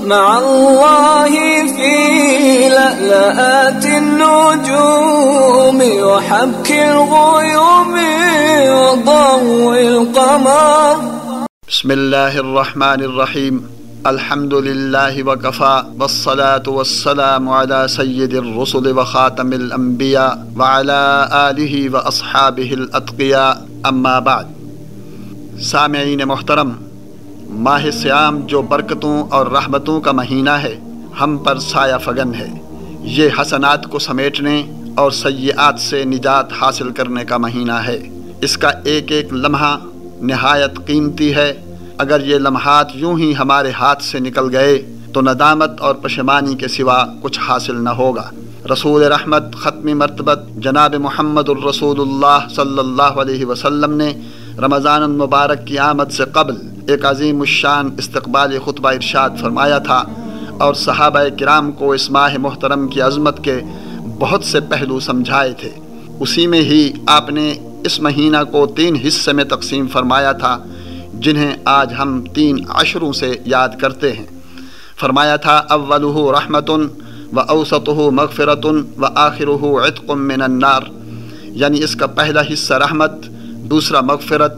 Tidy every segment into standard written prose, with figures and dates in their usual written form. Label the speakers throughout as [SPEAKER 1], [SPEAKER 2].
[SPEAKER 1] مع الله في لألآت النجوم وحبك الغيوم وضوء القمر.
[SPEAKER 2] بسم الله الرحمن الرحيم. الحمد لله وكفى والصلاة والسلام على سيد الرسل وخاتم الأنبياء وعلى آله وأصحابه الأتقياء. اما بعد. سامعین محترم، ماہ سیام جو برکتوں اور رحمتوں کا مہینہ ہے ہم پر سایہ فگن ہے۔ یہ حسنات کو سمیٹنے اور سیئات سے نجات حاصل کرنے کا مہینہ ہے۔ اس کا ایک ایک لمحہ نہایت قیمتی ہے۔ اگر یہ لمحات یوں ہی ہمارے ہاتھ سے نکل گئے تو ندامت اور پشیمانی کے سوا کچھ حاصل نہ ہوگا۔ رسول رحمت ختم مرتبت جناب محمد الرسول اللہ صلی اللہ علیہ وسلم نے رمضان المبارک کی آمد سے قبل ایک عظیم الشان استقبال خطبہ ارشاد فرمایا تھا اور صحابہ کرام کو اس ماہ محترم کی عظمت کے بہت سے پہلو سمجھائے تھے۔ اسی میں ہی آپ نے اس مہینہ کو 3 حصے میں تقسیم فرمایا تھا، جنہیں آج ہم 3 عشروں سے یاد کرتے ہیں۔ فرمایا تھا اولہ رحمت و اوسطہ مغفرت و آخرہ عتق من النار، یعنی اس کا پہلا حصہ رحمت، دوسرا مغفرت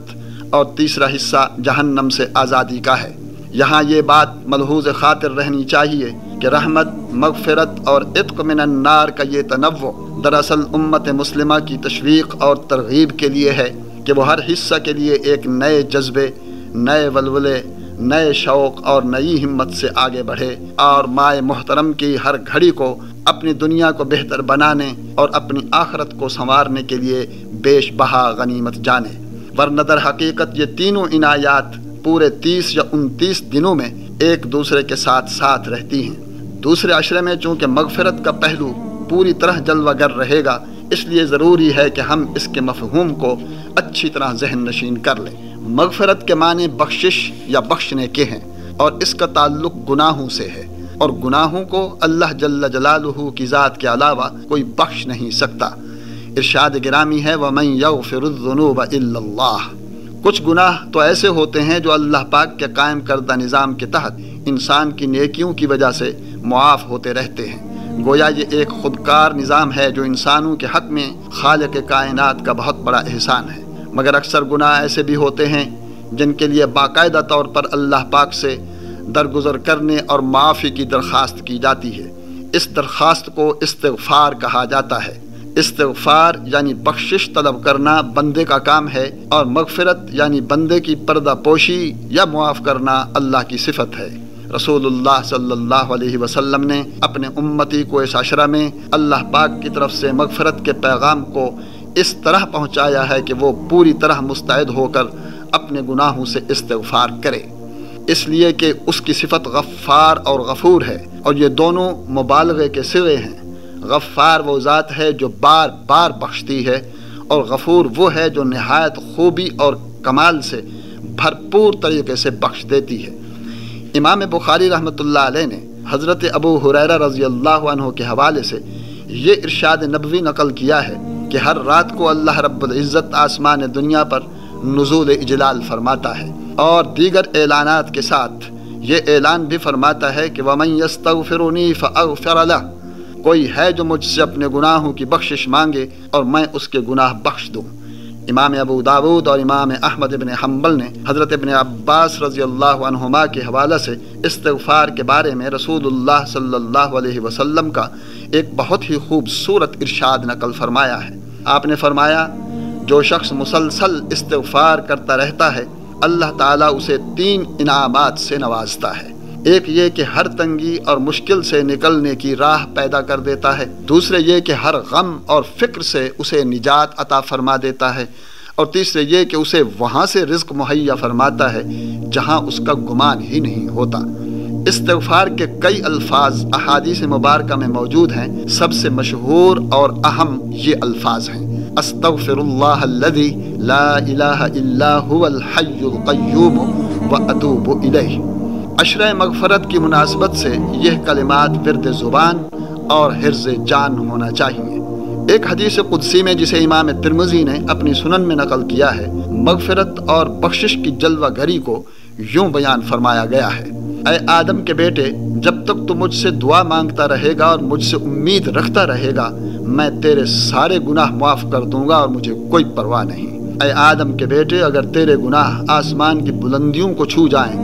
[SPEAKER 2] اور تیسرا حصہ جہنم سے آزادی کا ہے۔ یہاں یہ بات ملحوظ خاطر رہنی چاہیے کہ رحمت، مغفرت اور عتق من النار کا یہ تنوع دراصل امت مسلمہ کی تشویق اور ترغیب کے لیے ہے کہ وہ ہر حصہ کے لیے ایک نئے جذبے، نئے ولولے، نئے شوق اور نئی ہمت سے آگے بڑھے اور ماہ محترم کی ہر گھڑی کو اپنی دنیا کو بہتر بنانے اور اپنی آخرت کو سنوارنے کے لیے بیش بہا غنیمت جانے۔ ورنہ در حقیقت یہ تینوں عنایات پورے 30 یا 29 دنوں میں ایک دوسرے کے ساتھ ساتھ رہتی ہیں۔ دوسرے عشرے میں چونکہ مغفرت کا پہلو پوری طرح جلوہ گر رہے گا، اس لیے ضروری ہے کہ ہم اس کے مفہوم کو اچھی طرح ذہن نشین کر لیں۔ مغفرت کے معنی بخشش یا بخشنے کے ہیں اور اس کا تعلق گناہوں سے ہے، اور گناہوں کو اللہ جل جلالہ کی ذات کے علاوہ کوئی بخش نہیں سکتا۔ ارشاد گرامی ہے وَمَن يَغْفِرُ الذُّنُوبَ إِلَّا اللَّهُ۔ کچھ گناہ تو ایسے ہوتے ہیں جو اللہ پاک کے قائم کردہ نظام کے تحت انسان کی نیکیوں کی وجہ سے معاف ہوتے رہتے ہیں۔ گویا یہ ایک خودکار نظام ہے جو انسانوں کے حق میں خالق کائنات کا بہت بڑا احسان ہے۔ مگر اکثر گناہ ایسے بھی ہوتے ہیں جن کے لیے باقاعدہ طور پر اللہ پاک سے درگزر کرنے اور معافی کی درخواست کی جاتی ہے۔ اس درخواست کو استغفار کہا جاتا ہے۔ استغفار یعنی بخشش طلب کرنا بندے کا کام ہے، اور مغفرت یعنی بندے کی پردہ پوشی یا معاف کرنا اللہ کی صفت ہے۔ رسول اللہ صلی اللہ علیہ وسلم نے اپنے امتی کو اس عشرہ میں اللہ پاک کی طرف سے مغفرت کے پیغام کو اس طرح پہنچایا ہے کہ وہ پوری طرح مستعد ہو کر اپنے گناہوں سے استغفار کرے، اس لیے کہ اس کی صفت غفار اور غفور ہے، اور یہ دونوں مبالغے کے صیغے ہیں۔ غفار وہ ذات ہے جو بار بار بخشتی ہے، اور غفور وہ ہے جو نہایت خوبی اور کمال سے بھرپور طریقے سے بخش دیتی ہے۔ امام بخاری رحمۃ اللہ علیہ نے حضرت ابو ہریرہ رضی اللہ عنہ کے حوالے سے یہ ارشاد نبوی نقل کیا ہے کہ ہر رات کو اللہ رب العزت آسمان دنیا پر نزول اجلال فرماتا ہے، اور دیگر اعلانات کے ساتھ یہ اعلان بھی فرماتا ہے کہ وَمَن يَسْتَغْفِرُنِي فَأَغْفِرَ لَهُ، کوئی ہے جو مجھ سے اپنے گناہوں کی بخشش مانگے اور میں اس کے گناہ بخش دوں۔ امام ابو داود اور امام احمد ابن حنبل نے حضرت ابن عباس رضی اللہ عنہما کے حوالے سے استغفار کے بارے میں رسول اللہ صلی اللہ علیہ وسلم کا ایک بہت ہی خوبصورت ارشاد نقل فرمایا ہے۔ آپ نے فرمایا جو شخص مسلسل استغفار کرتا رہتا ہے اللہ تعالیٰ اسے 3 انعامات سے نوازتا ہے۔ ایک یہ کہ ہر تنگی اور مشکل سے نکلنے کی راہ پیدا کر دیتا ہے، دوسرے یہ کہ ہر غم اور فکر سے اسے نجات عطا فرما دیتا ہے، اور تیسرے یہ کہ اسے وہاں سے رزق مہیا فرماتا ہے جہاں اس کا گمان ہی نہیں ہوتا۔ استغفار کے کئی الفاظ احادیث مبارکہ میں موجود ہیں۔ سب سے مشہور اور اہم یہ الفاظ ہیں استغفر اللہ الذی لا الہ الا هو الحی القیوم واتوب الیہ۔ عشرہ مغفرت کی مناسبت سے یہ کلمات ورد زبان اور حرز جان ہونا چاہیے۔ ایک حدیث قدسی میں جسے امام ترمذی نے اپنی سنن میں نقل کیا ہے، مغفرت اور بخشش کی جلوہ گری کو یوں بیان فرمایا گیا ہے اے آدم کے بیٹے، جب تک تو مجھ سے دعا مانگتا رہے گا اور مجھ سے امید رکھتا رہے گا، میں تیرے سارے گناہ معاف کر دوں گا اور مجھے کوئی پرواہ نہیں۔ اے آدم کے بیٹے، اگر تیرے گناہ آسمان کی بلندیوں کو چھو جائیں،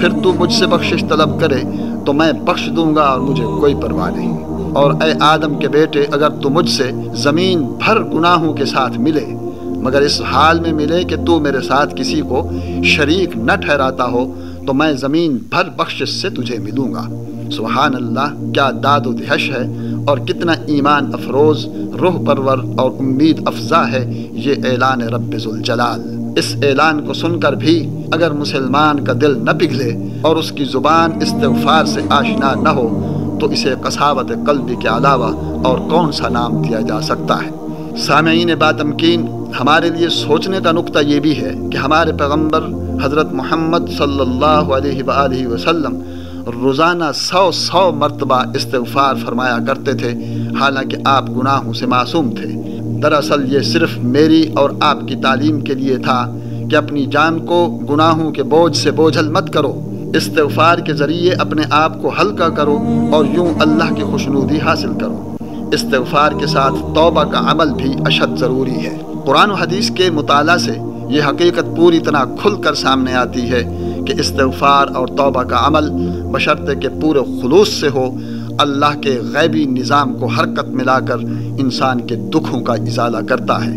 [SPEAKER 2] پھر تو مجھ سے بخشش طلب کرے تو میں بخش دوں گا اور مجھے کوئی پرواہ نہیں۔ اور اے آدم کے بیٹے، اگر تو مجھ سے زمین بھر گناہوں کے ساتھ ملے، مگر اس حال میں ملے کہ تو میرے ساتھ کسی کو شریک نہ ٹھہراتا ہو، تو میں زمین بھر بخشش سے تجھے ملوں گا۔ سبحان اللہ، کیا داد و دہش ہے اور کتنا ایمان افروز، روح پرور اور امید افزا ہے یہ اعلان رب ذوالجلال۔ اس اعلان کو سن کر بھی اگر مسلمان کا دل نہ پگھلے اور اس کی زبان استغفار سے آشنا نہ ہو تو اسے قساوت قلبی کے علاوہ اور کون سا نام دیا جا سکتا ہے؟ سامعین باتمکین، ہمارے لیے سوچنے کا نقطہ یہ بھی ہے کہ ہمارے پیغمبر حضرت محمد صلی اللہ علیہ وآلہ وسلم روزانہ 100 مرتبہ استغفار فرمایا کرتے تھے، حالانکہ آپ گناہوں سے معصوم تھے۔ دراصل یہ صرف میری اور آپ کی تعلیم کے لیے تھا کہ اپنی جان کو گناہوں کے بوجھ سے بوجھل مت کرو، استغفار کے ذریعے اپنے آپ کو ہلکا کرو اور یوں اللہ کی خوشنودی حاصل کرو۔ استغفار کے ساتھ توبہ کا عمل بھی اشد ضروری ہے۔ قرآن و حدیث کے مطالعہ سے یہ حقیقت پوری طرح کھل کر سامنے آتی ہے کہ استغفار اور توبہ کا عمل بشرطے کہ پورے خلوص سے ہو، اللہ کے غیبی نظام کو حرکت ملا کر انسان کے دکھوں کا ازالہ کرتا ہے۔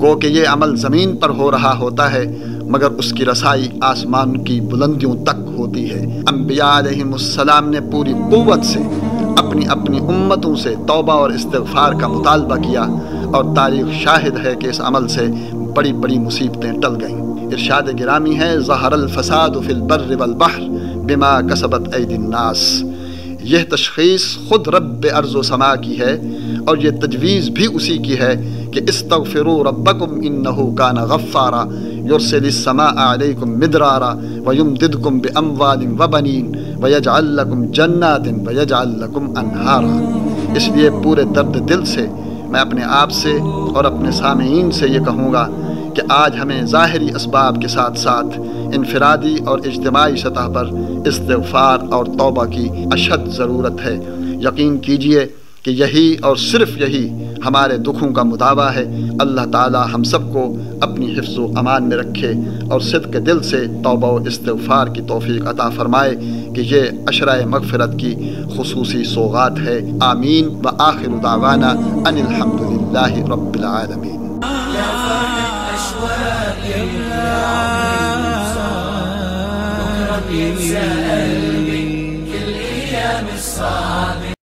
[SPEAKER 2] گو کہ یہ عمل زمین پر ہو رہا ہوتا ہے مگر اس کی رسائی آسمان کی بلندیوں تک ہوتی ہے۔ انبیاء علیہم السلام نے پوری قوت سے اپنی اپنی امتوں سے توبہ اور استغفار کا مطالبہ کیا، اور تاریخ شاہد ہے کہ اس عمل سے بڑی بڑی مصیبتیں ٹل گئیں۔ ارشاد گرامی ہے، ظہر الفساد فی البر والبحر بما کسبت ایدی الناس۔ یہ تشخیص خود رب ارض و سما کی ہے اور یہ تجویز بھی اسی کی ہے کہ استغفروا ربکم انہ کان غفارا یرسل السماء علیکم مدرارا ویمددکم باموال وبنین ویجعل لکم جنات ویجعل لکم انہارا۔ اس لیے پورے درد دل سے میں اپنے آپ سے اور اپنے سامعین سے یہ کہوں گا کہ آج ہمیں ظاہری اسباب کے ساتھ ساتھ انفرادی اور اجتماعی سطح پر استغفار اور توبہ کی اشد ضرورت ہے۔ یقین کیجئے کہ یہی اور صرف یہی ہمارے دکھوں کا مداوا ہے۔ اللہ تعالی ہم سب کو اپنی حفظ و امان میں رکھے اور صدق دل سے توبہ و استغفار کی توفیق عطا فرمائے کہ یہ عشرہ مغفرت کی خصوصی سوغات ہے۔ آمین وآخر دعوانا ان الحمدللہ رب العالمین۔